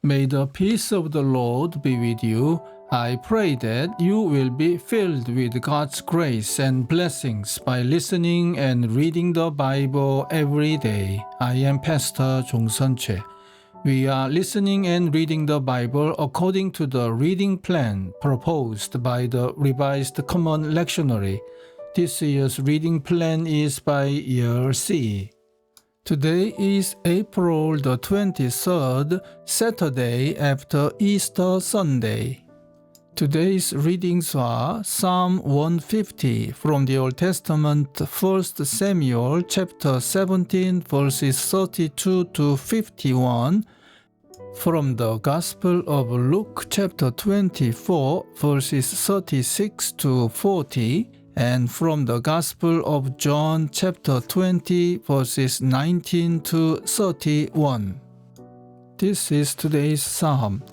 May the peace of the Lord be with you. I pray that you will be filled with God's grace and blessings by listening and reading the Bible every day. I am Pastor 종선채. We are listening and reading the Bible according to the reading plan proposed by the Revised Common Lectionary. This year's reading plan is by year C. Today is April the 23rd, Saturday after Easter Sunday. Today's readings are Psalm 150 from the Old Testament, 1 Samuel chapter 17 verses 32 to 51, from the Gospel of Luke chapter 24 verses 36 to 40, and from the Gospel of John chapter 20 verses 19 to 31. This is today's psalm.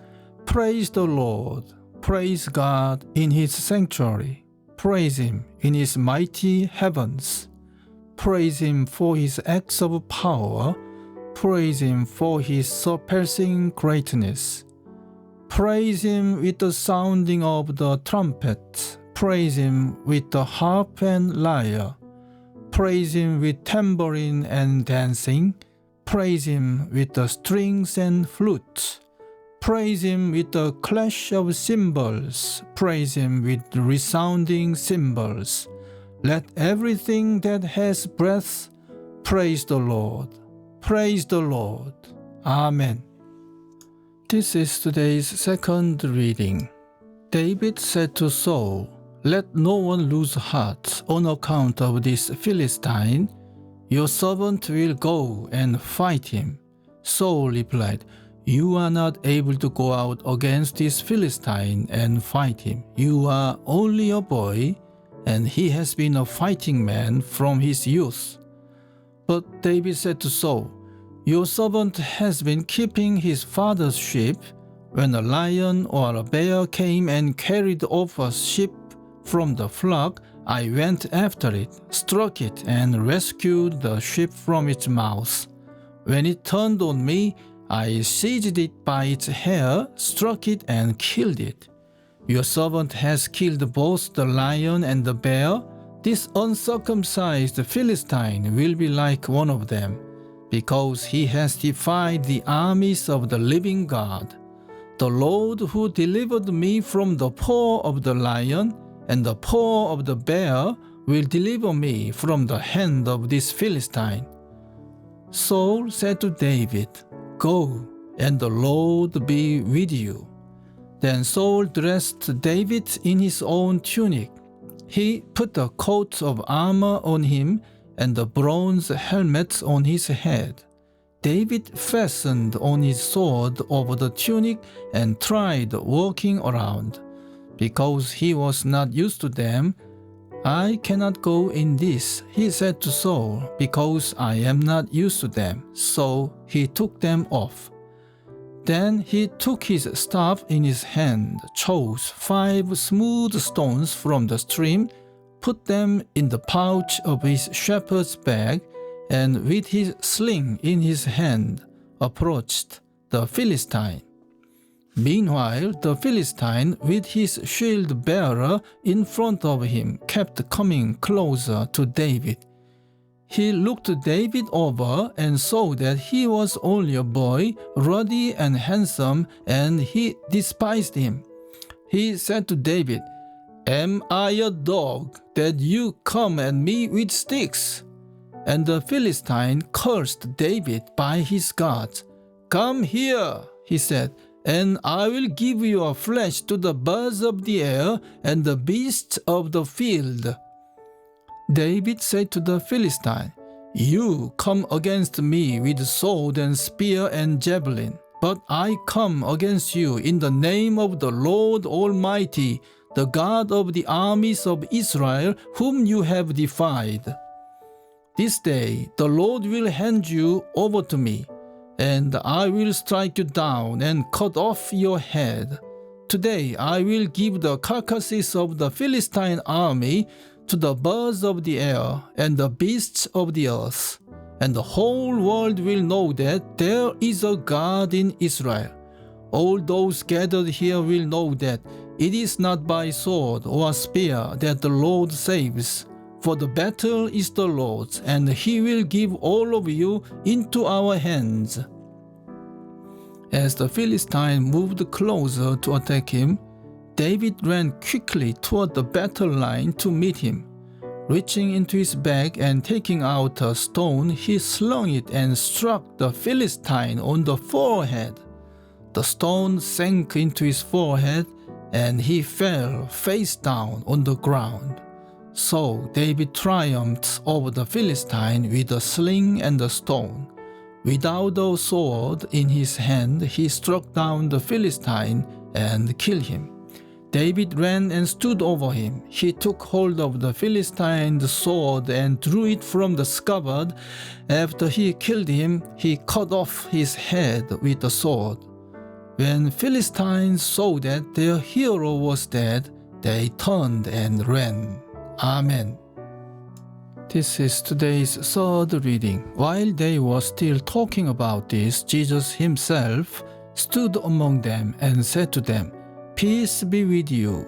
Praise the Lord. Praise God in His sanctuary. Praise Him in His mighty heavens. Praise Him for His acts of power. Praise Him for His surpassing greatness. Praise Him with the sounding of the trumpet. Praise Him with the harp and lyre. Praise Him with tambourine and dancing. Praise Him with the strings and flutes. Praise Him with the clash of cymbals. Praise Him with resounding cymbals. Let everything that has breath praise the Lord. Praise the Lord. Amen. This is today's second reading. David said to Saul, "Let no one lose heart on account of this Philistine. Your servant will go and fight him." Saul replied, "You are not able to go out against this Philistine and fight him. You are only a boy, and he has been a fighting man from his youth." But David said to Saul, "Your servant has been keeping his father's sheep. When a lion or a bear came and carried off a sheep from the flock, I went after it, struck it, and rescued the sheep from its mouth. When it turned on me, I seized it by its hair, struck it, and killed it. Your servant has killed both the lion and the bear. This uncircumcised Philistine will be like one of them, because he has defied the armies of the living God. The Lord who delivered me from the paw of the lion and the paw of the bear will deliver me from the hand of this Philistine." Saul said to David, "Go, and the Lord be with you." Then Saul dressed David in his own tunic. He put a coat of armor on him and a bronze helmet on his head. David fastened on his sword over the tunic and tried walking around. Because he was not used to them, "I cannot go in this," he said to Saul, "because I am not used to them." So he took them off. Then he took his staff in his hand, chose 5 smooth stones from the stream, put them in the pouch of his shepherd's bag, and with his sling in his hand, approached the Philistine. Meanwhile, the Philistine, with his shield bearer in front of him, kept coming closer to David. He looked David over and saw that he was only a boy, ruddy and handsome, and he despised him. He said to David, "Am I a dog that you come at me with sticks?" And the Philistine cursed David by his gods. "Come here," he said, "and I will give your flesh to the birds of the air and the beasts of the field." David said to the Philistine, "You come against me with sword and spear and javelin, but I come against you in the name of the Lord Almighty, the God of the armies of Israel, whom you have defied. This day the Lord will hand you over to me, and I will strike you down and cut off your head. Today I will give the carcasses of the Philistine army to the birds of the air and the beasts of the earth, and the whole world will know that there is a God in Israel. all those gathered here will know that it is not by sword or spear that the Lord saves, for the battle is the Lord's, and he will give all of you into our hands." As the Philistine moved closer to attack him, David ran quickly toward the battle line to meet him. Reaching into his bag and taking out a stone, he slung it and struck the Philistine on the forehead. The stone sank into his forehead, and he fell face down on the ground. So David triumphed over the Philistine with a sling and a stone. Without a sword in his hand, he struck down the Philistine and killed him. David ran and stood over him. He took hold of the Philistine's sword and drew it from the scabbard. After he killed him, he cut off his head with the sword. When Philistines saw that their hero was dead, they turned and ran. Amen. This is today's third reading. While they were still talking about this, Jesus himself stood among them and said to them, "Peace be with you."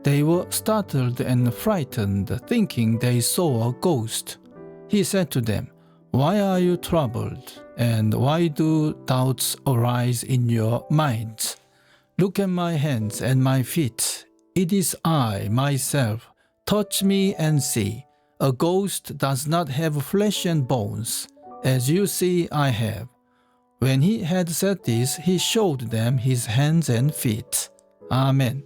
They were startled and frightened, thinking they saw a ghost. He said to them, "Why are you troubled? And why do doubts arise in your minds? Look at my hands and my feet. It is I, myself. Touch me and see. A ghost does not have flesh and bones, as you see I have." When he had said this, he showed them his hands and feet. Amen.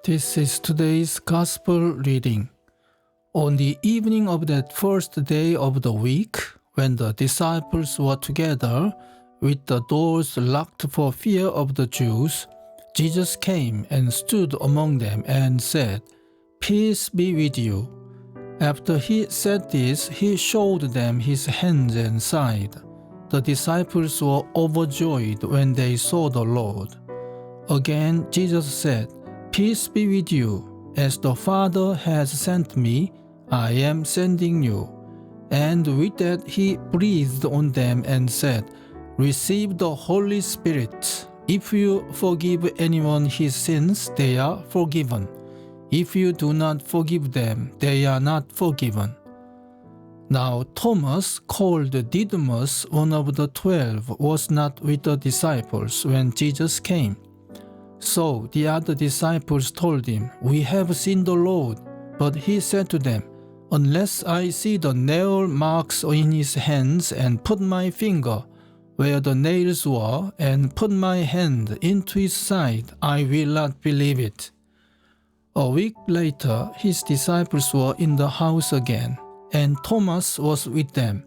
This is today's Gospel reading. On the evening of that first day of the week, when the disciples were together, with the doors locked for fear of the Jews, Jesus came and stood among them and said, "Peace be with you." After he said this, he showed them his hands and side. The disciples were overjoyed when they saw the Lord. Again, Jesus said, "Peace be with you. As the Father has sent me, I am sending you." And with that he breathed on them and said, "Receive the Holy Spirit. If you forgive anyone his sins, they are forgiven. If you do not forgive them, they are not forgiven." Now Thomas, called Didymus, one of the 12, was not with the disciples when Jesus came. So the other disciples told him, "We have seen the Lord." But he said to them, "Unless I see the nail marks in his hands and put my finger where the nails were and put my hand into his side, I will not believe it." A week later, his disciples were in the house again, and Thomas was with them.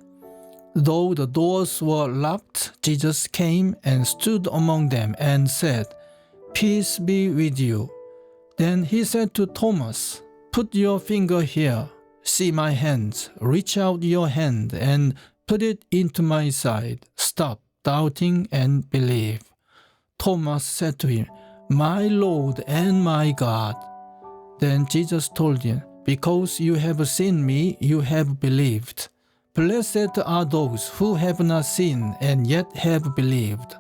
Though the doors were locked, Jesus came and stood among them and said, "Peace be with you." Then he said to Thomas, "Put your finger here. See my hands. Reach out your hand and put it into my side. Stop doubting and believe." Thomas said to him, "My Lord and my God." Then Jesus told him, "Because you have seen me, you have believed. Blessed are those who have not seen and yet have believed."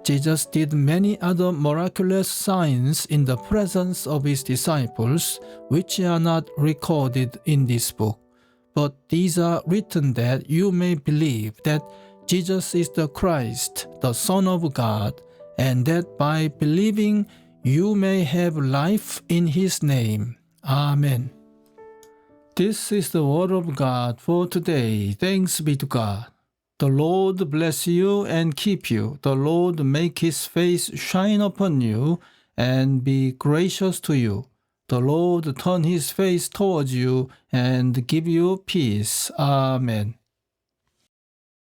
Jesus did many other miraculous signs in the presence of his disciples, which are not recorded in this book. But these are written that you may believe that Jesus is the Christ, the Son of God, and that by believing you may have life in his name. Amen. This is the word of God for today. Thanks be to God. The Lord bless you and keep you. The Lord make his face shine upon you and be gracious to you. The Lord turn his face towards you and give you peace. Amen.